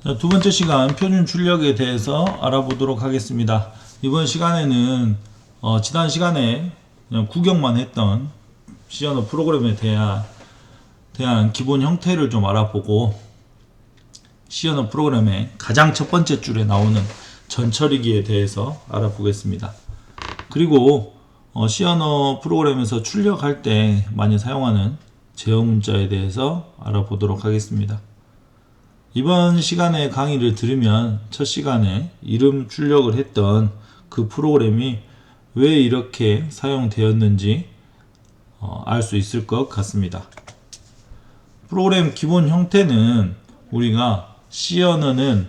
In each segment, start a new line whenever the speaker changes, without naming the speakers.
자, 두 번째 시간 표준 출력에 대해서 알아보도록 하겠습니다. 이번 시간에는 지난 시간에 그냥 구경만 했던 C 언어 프로그램에 대한 기본 형태를 좀 알아보고 C 언어 프로그램의 가장 첫 번째 줄에 나오는 전처리기에 대해서 알아보겠습니다. 그리고 C 언어 프로그램에서 출력할 때 많이 사용하는 제어 문자에 대해서 알아보도록 하겠습니다. 이번 시간에 강의를 들으면 첫 시간에 이름 출력을 했던 그 프로그램이 왜 이렇게 사용되었는지 알 수 있을 것 같습니다. 프로그램 기본 형태는 우리가 C 언어는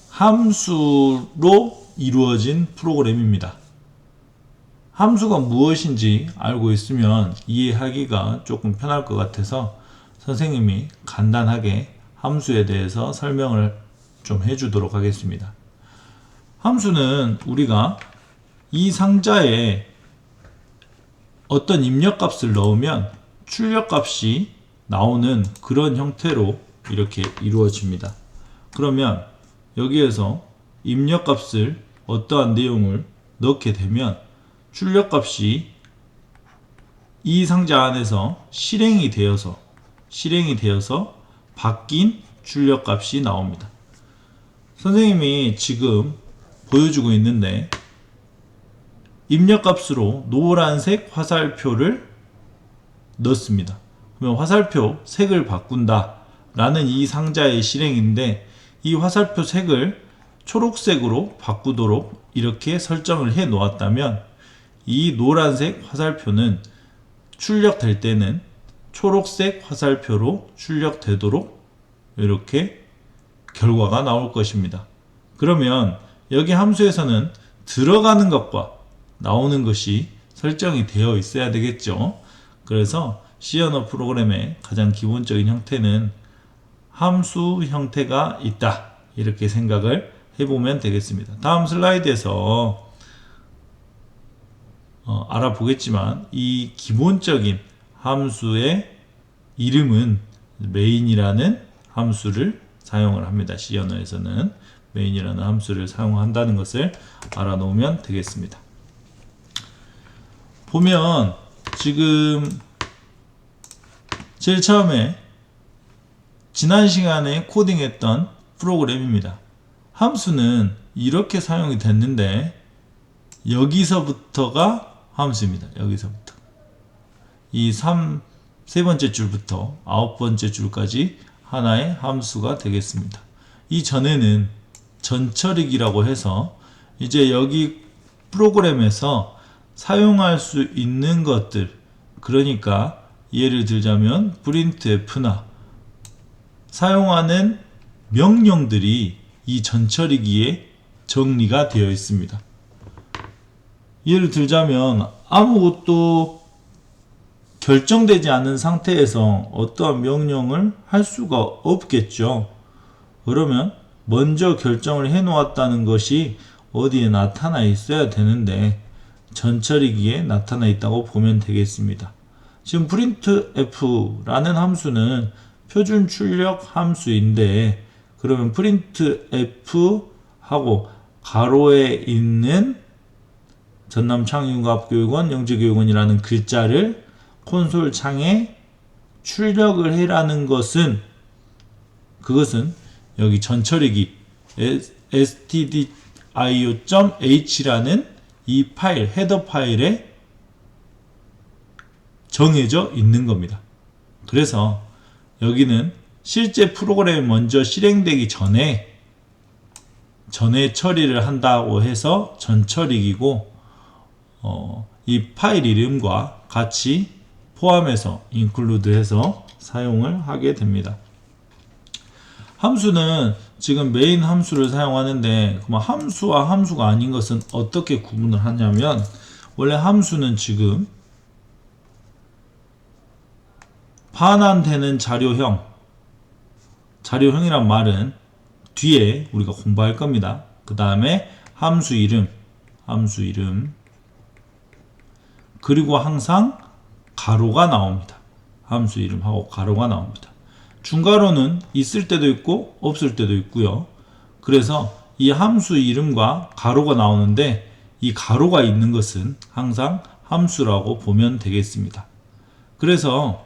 함수로 이루어진 프로그램입니다. 함수가 무엇인지 알고 있으면 이해하기가 조금 편할 것 같아서 선생님이 간단하게 함수에 대해서 설명을 좀 해주도록 하겠습니다. 함수는 우리가 이 상자에 어떤 입력값을 넣으면 출력값이 나오는 그런 형태로 이렇게 이루어집니다. 그러면 여기에서 입력값을 어떠한 내용을 넣게 되면 출력값이 이 상자 안에서 실행이 되어서 바뀐 출력값이 나옵니다. 선생님이 지금 보여주고 있는데 입력값으로 노란색 화살표를 넣습니다. 그러면 화살표 색을 바꾼다 라는 이 상자의 실행인데 이 화살표 색을 초록색으로 바꾸도록 이렇게 설정을 해 놓았다면 이 노란색 화살표는 출력될 때는 초록색 화살표로 출력되도록 이렇게 결과가 나올 것입니다. 그러면 여기 함수에서는 들어가는 것과 나오는 것이 설정이 되어 있어야 되겠죠. 그래서 C 언어 프로그램의 가장 기본적인 형태는 함수 형태가 있다, 이렇게 생각을 해보면 되겠습니다. 다음 슬라이드에서 알아보겠지만 이 기본적인 함수의 이름은 main이라는 함수를 사용을 합니다. C 언어에서는 main이라는 함수를 사용한다는 것을 알아놓으면 되겠습니다. 보면 지금 제일 처음에 지난 시간에 코딩했던 프로그램입니다. 함수는 이렇게 사용이 됐는데 여기서부터가 함수입니다. 여기서부터 이 세 번째 줄부터 9번째 줄까지 하나의 함수가 되겠습니다. 이 전에는 전처리기라고 해서 이제 여기 프로그램에서 사용할 수 있는 것들, 그러니까 예를 들자면 printf나 사용하는 명령들이 이 전처리기에 정리가 되어 있습니다. 예를 들자면 아무것도 결정되지 않은 상태에서 어떠한 명령을 할 수가 없겠죠. 그러면 먼저 결정을 해 놓았다는 것이 어디에 나타나 있어야 되는데 전처리기에 나타나 있다고 보면 되겠습니다. 지금 printf라는 함수는 표준 출력 함수인데 그러면 printf 하고 가로에 있는 전남창윤과학교육원 영재교육원이라는 글자를 콘솔 창에 출력을 해라는 것은 그것은 여기 전처리기 stdio.h라는 이 파일, 헤더 파일에 정해져 있는 겁니다. 그래서 여기는 실제 프로그램이 먼저 실행되기 전에 처리를 한다고 해서 전처리기고 이 파일 이름과 같이 포함해서 include해서 사용을 하게 됩니다. 함수는 지금 메인 함수를 사용하는데 함수와 함수가 아닌 것은 어떻게 구분을 하냐면 원래 함수는 지금 반환되는 자료형이란 말은 뒤에 우리가 공부할 겁니다. 그 다음에 함수 이름 그리고 항상 가로가 나옵니다. 함수 이름하고 가로가 나옵니다. 중괄호는 있을 때도 있고 없을 때도 있고요. 그래서 이 함수 이름과 가로가 나오는데 이 가로가 있는 것은 항상 함수라고 보면 되겠습니다. 그래서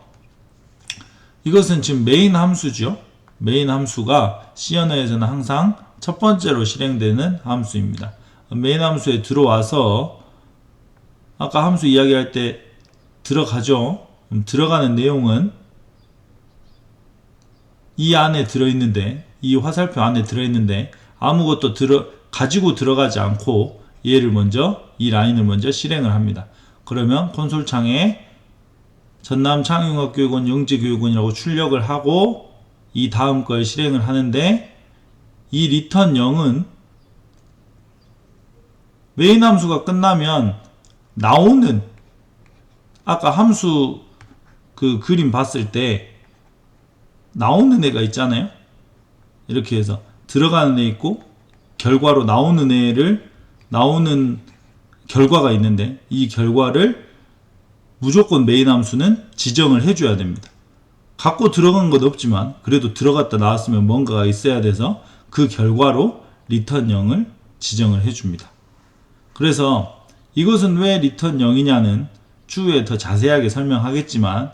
이것은 지금 메인 함수죠. 메인 함수가 C 언어에서는 항상 첫 번째로 실행되는 함수입니다. 메인 함수에 들어와서 아까 함수 이야기할 때 들어가죠. 들어가는 내용은 이 안에 들어있는데, 이 화살표 안에 들어있는데 아무것도 가지고 들어가지 않고 이 라인을 먼저 실행을 합니다. 그러면 콘솔 창에 전남 창의융합교육원 영재교육원이라고 출력을 하고 이 다음 걸 실행을 하는데, 이 return 0은 메인 함수가 끝나면 나오는, 아까 함수 그 그림 봤을 때 나오는 애가 있잖아요. 이렇게 해서 들어가는 애 있고 결과로 나오는 결과가 있는데, 이 결과를 무조건 메인 함수는 지정을 해줘야 됩니다. 갖고 들어간 건 없지만 그래도 들어갔다 나왔으면 뭔가가 있어야 돼서 그 결과로 return 0을 지정을 해줍니다. 그래서 이것은 왜 return 0이냐는 추후에 더 자세하게 설명하겠지만,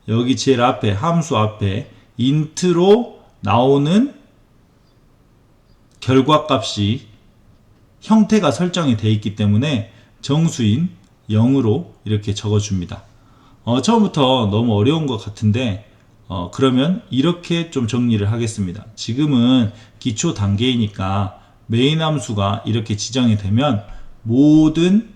여기 제일 앞에 함수 앞에 int로 나오는 결과값이 형태가 설정이 되어 있기 때문에 정수인 0으로 이렇게 적어줍니다. 처음부터 너무 어려운 것 같은데 그러면 이렇게 좀 정리를 하겠습니다. 지금은 기초 단계이니까 메인 함수가 이렇게 지정이 되면 모든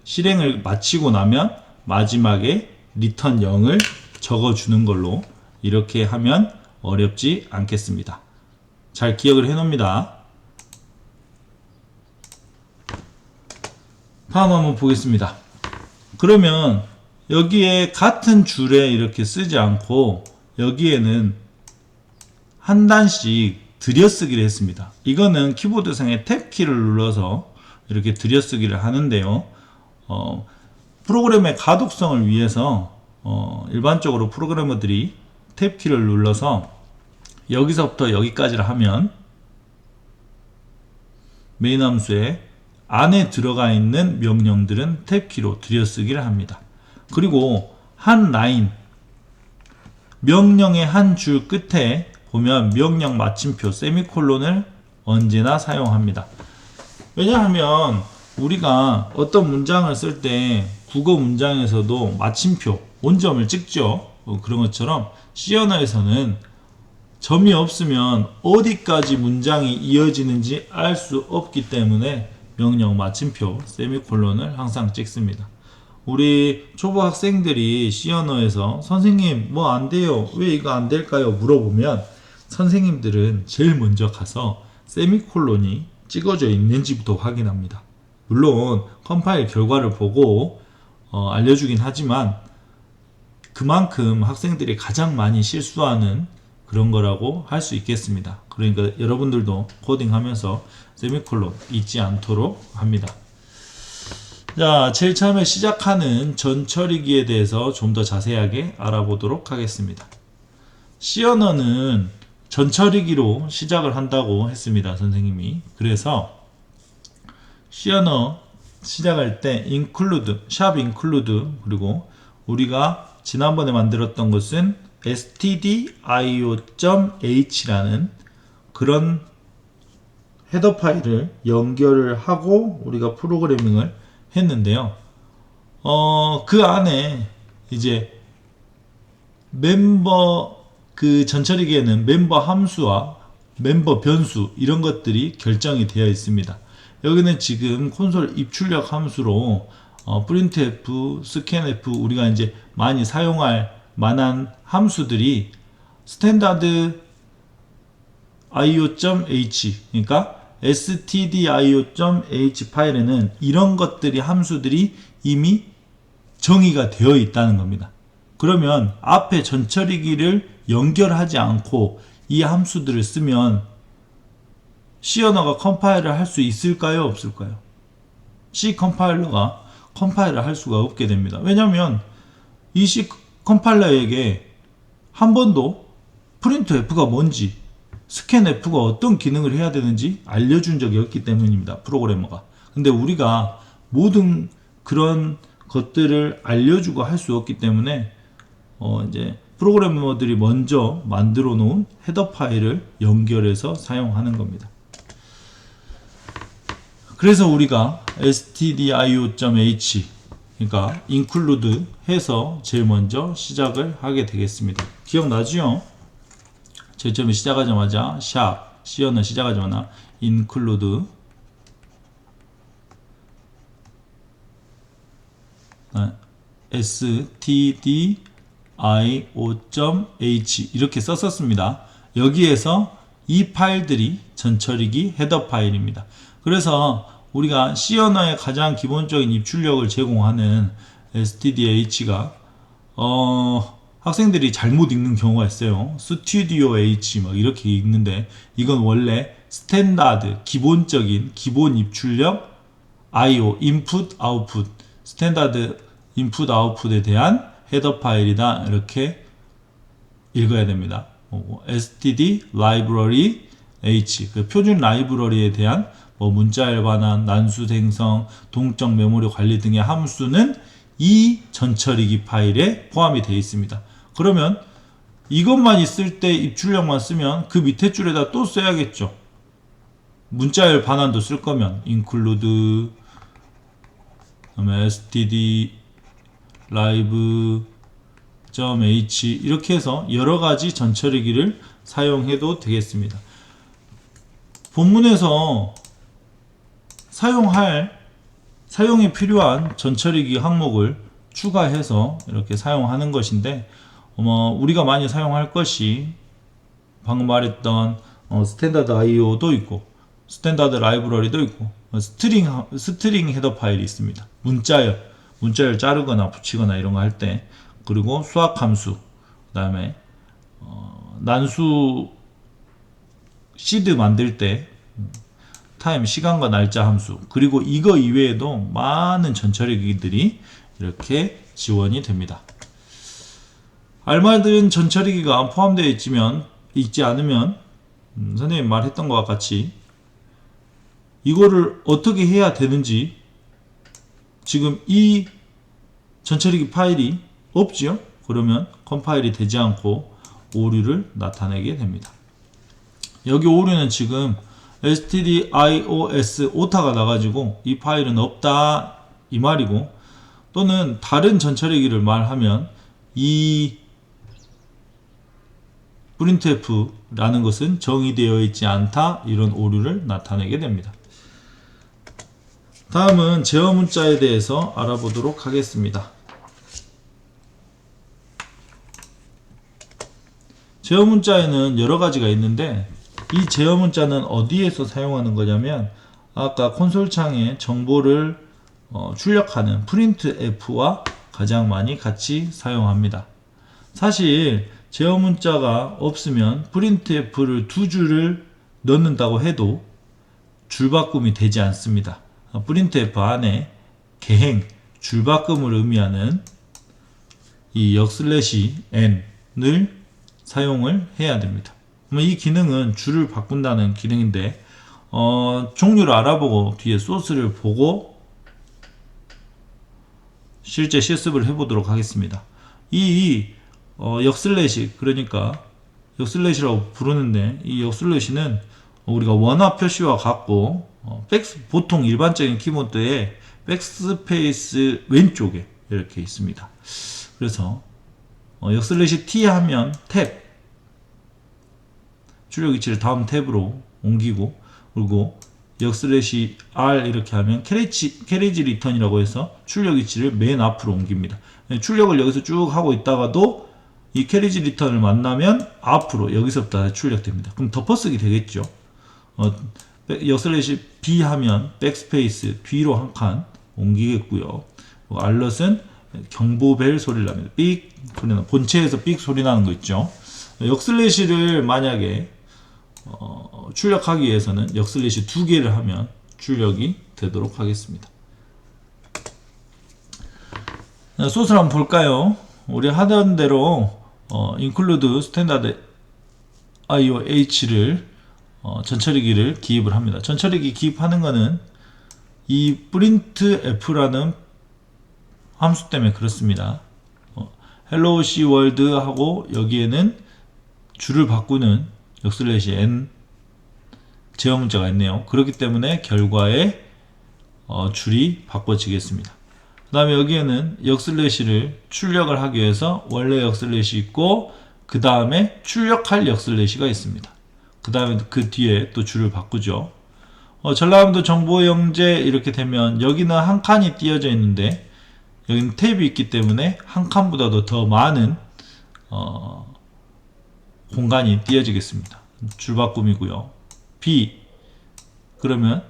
실행을 마치고 나면 마지막에 return 0을 적어주는 걸로 이렇게 하면 어렵지 않겠습니다. 잘 기억을 해 놓습니다. 다음 한번 보겠습니다. 그러면 여기에 같은 줄에 이렇게 쓰지 않고 여기에는 한 단씩 들여쓰기를 했습니다. 이거는 키보드상의 탭 키를 눌러서 이렇게 들여쓰기를 하는데요. 프로그램의 가독성을 위해서 일반적으로 프로그래머들이 탭 키를 눌러서 여기서부터 여기까지를 하면 메인 함수에 안에 들어가 있는 명령들은 탭 키로 들여쓰기를 합니다. 그리고 한 라인, 명령의 한 줄 끝에 보면 명령 마침표 세미콜론을 언제나 사용합니다. 왜냐하면 우리가 어떤 문장을 쓸 때 국어 문장에서도 마침표, 온점을 찍죠. 그런 것처럼 C 언어에서는 점이 없으면 어디까지 문장이 이어지는지 알 수 없기 때문에 명령 마침표 세미콜론을 항상 찍습니다. 우리 초보 학생들이 C 언어에서 선생님 뭐 안 돼요, 왜 이거 안 될까요 물어보면 선생님들은 제일 먼저 가서 세미콜론이 찍어져 있는지부터 확인합니다. 물론 컴파일 결과를 보고 알려주긴 하지만 그만큼 학생들이 가장 많이 실수하는 그런 거라고 할 수 있겠습니다. 그러니까 여러분들도 코딩하면서 세미콜론 잊지 않도록 합니다. 자, 제일 처음에 시작하는 전처리기에 대해서 좀 더 자세하게 알아보도록 하겠습니다. C 언어는 전처리기로 시작을 한다고 했습니다, 선생님이. 그래서 C 언어 시작할 때 include, 샵 include, 그리고 우리가 지난번에 만들었던 것은 stdio.h라는 그런 헤더 파일을 연결을 하고 우리가 프로그래밍을 했는데요. 그 안에 이제 멤버, 그 전처리기에는 멤버 함수와 멤버 변수 이런 것들이 결정이 되어 있습니다. 여기는 지금 콘솔 입출력 함수로 printf, scanf 우리가 이제 많이 사용할 만한 함수들이 스탠다드 io.h, 그러니까 stdio.h 파일에는 이런 것들이 함수들이 이미 정의가 되어 있다는 겁니다. 그러면 앞에 전처리기를 연결하지 않고 이 함수들을 쓰면 C 언어가 컴파일을 할 수 있을까요? 없을까요? C 컴파일러가 컴파일을 할 수가 없게 됩니다. 왜냐하면 이 C 컴파일러에게 한 번도 printf가 뭔지 스캔F가 어떤 기능을 해야 되는지 알려준 적이 없기 때문입니다. 프로그래머가. 근데 우리가 모든 그런 것들을 알려주고 할 수 없기 때문에 이제 프로그래머들이 먼저 만들어 놓은 헤더 파일을 연결해서 사용하는 겁니다. 그래서 우리가 stdio.h 그러니까 include 해서 제일 먼저 시작을 하게 되겠습니다. 기억나죠? 제일 처음에 시작하자마자 C어는 시작하자마자 include stdio.h 이렇게 썼었습니다. 여기에서 이 파일들이 전처리기 헤더 파일입니다. 그래서 우리가 C 언어의 가장 기본적인 입출력을 제공하는 stdh가 학생들이 잘못 읽는 경우가 있어요. 스튜디오 H 막 이렇게 읽는데 이건 원래 스탠다드 기본적인 기본 입출력 IO 인풋 아웃풋 스탠다드 인풋 아웃풋에 대한 헤더 파일이다 이렇게 읽어야 됩니다. std library h 그 표준 라이브러리에 대한 문자열 반환, 난수 생성, 동적 메모리 관리 등의 함수는 이 전처리기 파일에 포함이 되어 있습니다. 그러면 이것만 있을 때 입출력만 쓰면 그 밑에 줄에다 또 써야겠죠. 문자열 반환도 쓸 거면 include 그다음에 std live.h 이렇게 해서 여러가지 전처리기를 사용해도 되겠습니다. 본문에서 사용에 필요한 전처리기 항목을 추가해서 이렇게 사용하는 것인데 우리가 많이 사용할 것이 방금 말했던 스탠다드 IO도 있고 스탠다드 라이브러리도 있고 스트링 헤더 파일이 있습니다. 문자열 자르거나 붙이거나 이런 거 할 때 그리고 수학 함수 그 다음에 난수 시드 만들 때 타임 시간과 날짜 함수 그리고 이거 이외에도 많은 전처리기들이 이렇게 지원이 됩니다. 알맞은 전처리기가 포함되어 있지 않으면 선생님 말했던 것과 같이 이거를 어떻게 해야 되는지 지금 이 전처리기 파일이 없지요? 그러면 컴파일이 되지 않고 오류를 나타내게 됩니다. 여기 오류는 지금 stdios 오타가 나가지고 이 파일은 없다 이 말이고 또는 다른 전처리기를 말하면 이 printf라는 것은 정의되어 있지 않다 이런 오류를 나타내게 됩니다. 다음은 제어 문자에 대해서 알아보도록 하겠습니다. 제어 문자에는 여러 가지가 있는데 이 제어 문자는 어디에서 사용하는 거냐면 아까 콘솔 창에 정보를 출력하는 printf와 가장 많이 같이 사용합니다. 사실 제어 문자가 없으면 printf를 두 줄을 넣는다고 해도 줄바꿈이 되지 않습니다. printf 안에 개행, 줄바꿈을 의미하는 이 \n 을 사용을 해야 됩니다. 이 기능은 줄을 바꾼다는 기능인데 종류를 알아보고 뒤에 소스를 보고 실제 실습을 해보도록 하겠습니다. 이 그러니까 역슬래시라고 부르는데 이 역슬래시는 우리가 원화 표시와 같고 보통 일반적인 키보드에 백스페이스 왼쪽에 이렇게 있습니다. 그래서 역슬래시 T 하면 탭 출력 위치를 다음 탭으로 옮기고 그리고 역슬래시 R 이렇게 하면 캐리지 리턴이라고 해서 출력 위치를 맨 앞으로 옮깁니다. 출력을 여기서 쭉 하고 있다가도 이 캐리지 리턴을 만나면 앞으로 여기서부터 출력됩니다. 그럼 덮어쓰기 되겠죠. 역슬래시 B 하면 백스페이스 뒤로 한 칸 옮기겠고요. 알럿은 경보벨 소리를 납니다. 삑 소리 나 본체에서 삑 소리 나는 거 있죠. 역슬래시를 만약에 출력하기 위해서는 역슬래시 2개를 하면 출력이 되도록 하겠습니다. 소스를 한번 볼까요? 우리 하던 대로 include 스탠다드 IOH를 전처리기를 기입을 합니다. 전처리기 기입하는 거는 이 printf라는 함수 때문에 그렇습니다. hello c world 하고 여기에는 줄을 바꾸는 역슬래시 n 제어 문자가 있네요. 그렇기 때문에 결과에 줄이 바꿔지겠습니다. 그 다음에 여기에는 역슬래시를 출력을 하기 위해서 원래 역슬래시 있고 그 다음에 출력할 역슬래시가 있습니다. 그 다음에 그 뒤에 또 줄을 바꾸죠. 전라남도 정보영재 이렇게 되면 여기는 한 칸이 띄어져 있는데 여기는 탭이 있기 때문에 한 칸보다도 더 많은 공간이 띄어지겠습니다. 줄바꿈이고요. B 그러면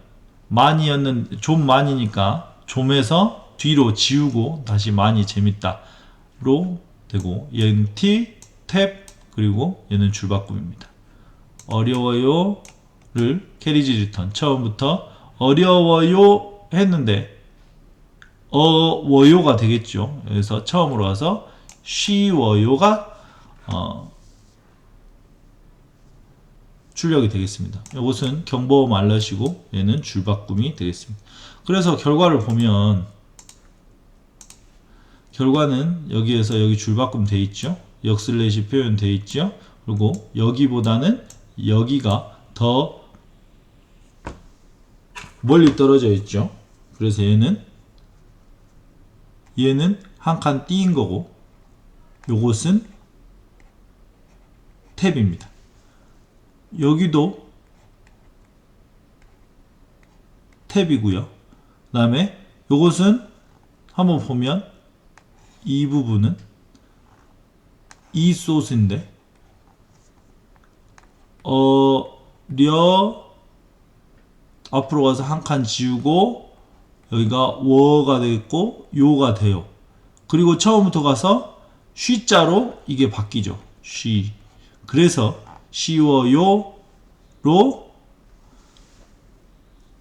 많이였는 좀 많이니까 좀에서 뒤로 지우고 다시 많이 재밌다로 되고 얘는 T 탭 그리고 얘는 줄바꿈입니다. 어려워요를 캐리지 리턴 처음부터 어려워요 했는데 어워요가 되겠죠. 그래서 처음으로 와서 쉬워요가 출력이 되겠습니다. 이것은 경보음 알럿이고 얘는 줄바꿈이 되겠습니다. 그래서 결과를 보면 결과는 여기에서 여기 줄바꿈 돼 있죠. 역슬래시 표현 돼 있죠. 그리고 여기보다는 여기가 더 멀리 떨어져 있죠. 그래서 얘는 한 칸 띄인 거고 요것은 탭입니다. 여기도 탭이고요. 그 다음에 요것은 한번 보면 이 부분은 이 소스인데 앞으로 가서 한 칸 지우고 여기가 워가 되겠고 요가 돼요. 그리고 처음부터 가서 쉬자로 이게 바뀌죠. 쉬. 그래서 쉬워요로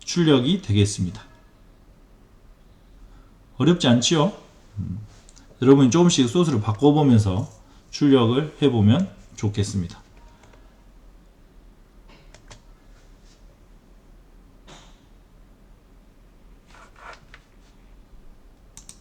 출력이 되겠습니다. 어렵지 않지요? 여러분이 조금씩 소스를 바꿔보면서 출력을 해보면 좋겠습니다.